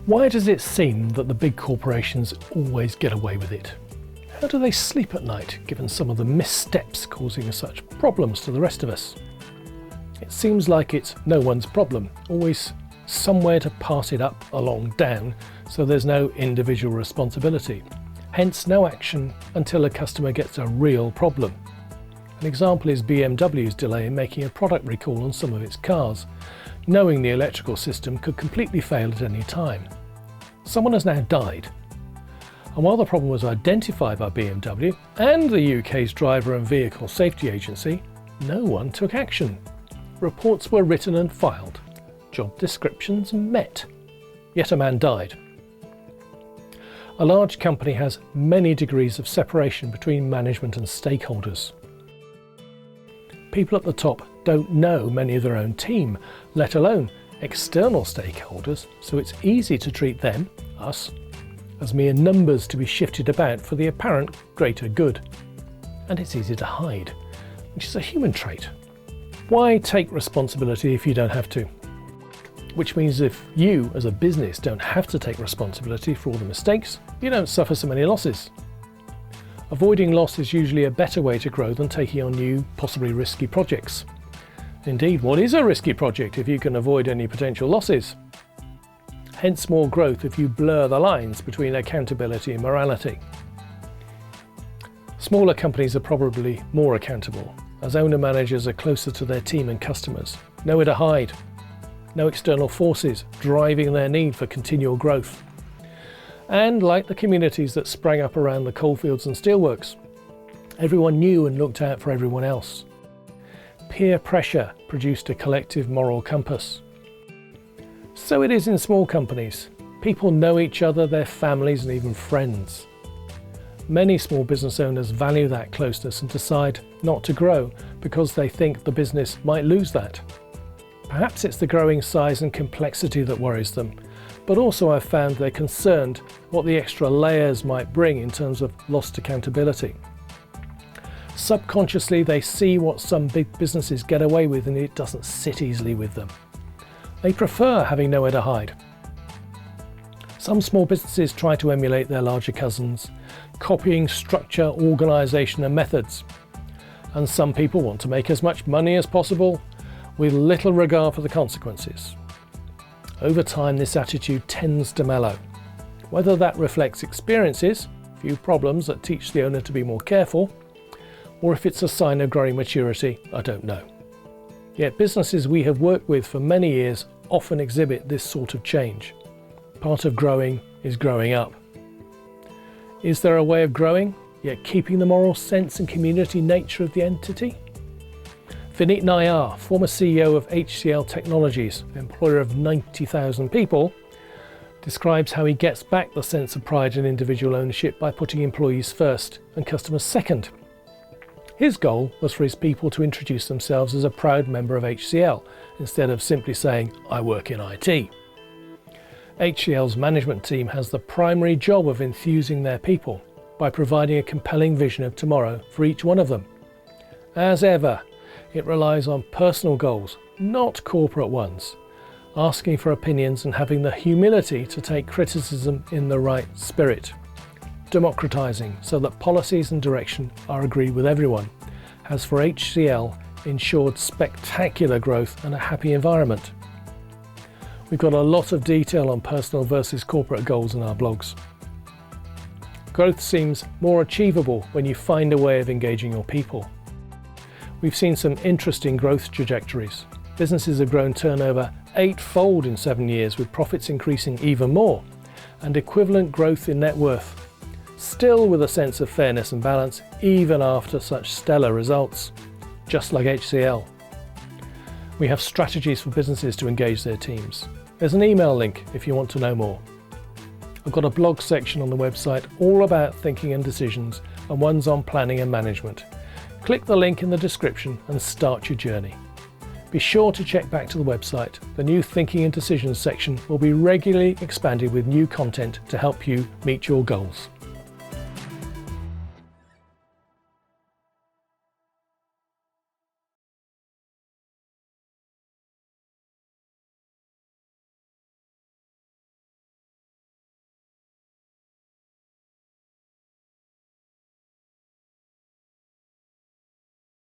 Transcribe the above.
Why does it seem that the big corporations always get away with it? How do they sleep at night, given some of the missteps causing such problems to the rest of us? It seems like it's no one's problem, always somewhere to pass it up, along, down, so there's no individual responsibility. Hence no action until a customer gets a real problem. An example is BMW's delay in making a product recall on some of its cars, knowing the electrical system could completely fail at any time. Someone has now died. And while the problem was identified by BMW and the UK's Driver and Vehicle Safety Agency, no one took action. Reports were written and filed, job descriptions met, yet a man died. A large company has many degrees of separation between management and stakeholders. People at the top don't know many of their own team, let alone external stakeholders, so it's easy to treat them, us, as mere numbers to be shifted about for the apparent greater good. And it's easy to hide, which is a human trait. Why take responsibility if you don't have to? Which means if you, as a business, don't have to take responsibility for all the mistakes, you don't suffer so many losses. Avoiding loss is usually a better way to grow than taking on new, possibly risky projects. Indeed, what is a risky project if you can avoid any potential losses? Hence more growth if you blur the lines between accountability and morality. Smaller companies are probably more accountable, as owner-managers are closer to their team and customers, nowhere to hide, no external forces driving their need for continual growth. And like the communities that sprang up around the coalfields and steelworks, everyone knew and looked out for everyone else. Peer pressure produced a collective moral compass. So it is in small companies. People know each other, their families and even friends. Many small business owners value that closeness and decide not to grow because they think the business might lose that. Perhaps it's the growing size and complexity that worries them, but also I've found they're concerned what the extra layers might bring in terms of lost accountability. Subconsciously they see what some big businesses get away with and it doesn't sit easily with them. They prefer having nowhere to hide. Some small businesses try to emulate their larger cousins, copying structure, organisation and methods. And some people want to make as much money as possible with little regard for the consequences. Over time this attitude tends to mellow. Whether that reflects experiences, few problems that teach the owner to be more careful, or if it's a sign of growing maturity, I don't know. Yet businesses we have worked with for many years often exhibit this sort of change. Part of growing is growing up. Is there a way of growing, yet keeping the moral sense and community nature of the entity? Vineet Nayar, former CEO of HCL Technologies, employer of 90,000 people, describes how he gets back the sense of pride and individual ownership by putting employees first and customers second. His goal was for his people to introduce themselves as a proud member of HCL, instead of simply saying, "I work in IT." HCL's management team has the primary job of enthusing their people by providing a compelling vision of tomorrow for each one of them. As ever, it relies on personal goals, not corporate ones, asking for opinions and having the humility to take criticism in the right spirit. Democratising so that policies and direction are agreed with everyone has for HCL ensured spectacular growth and a happy environment. We've got a lot of detail on personal versus corporate goals in our blogs. Growth seems more achievable when you find a way of engaging your people. We've seen some interesting growth trajectories. Businesses have grown turnover 8-fold in 7 years, with profits increasing even more, and equivalent growth in net worth. Still with a sense of fairness and balance, even after such stellar results, just like HCL. We have strategies for businesses to engage their teams. There's an email link if you want to know more. I've got a blog section on the website all about thinking and decisions, and one's on planning and management. Click the link in the description and start your journey. Be sure to check back to the website. The new Thinking and Decisions section will be regularly expanded with new content to help you meet your goals.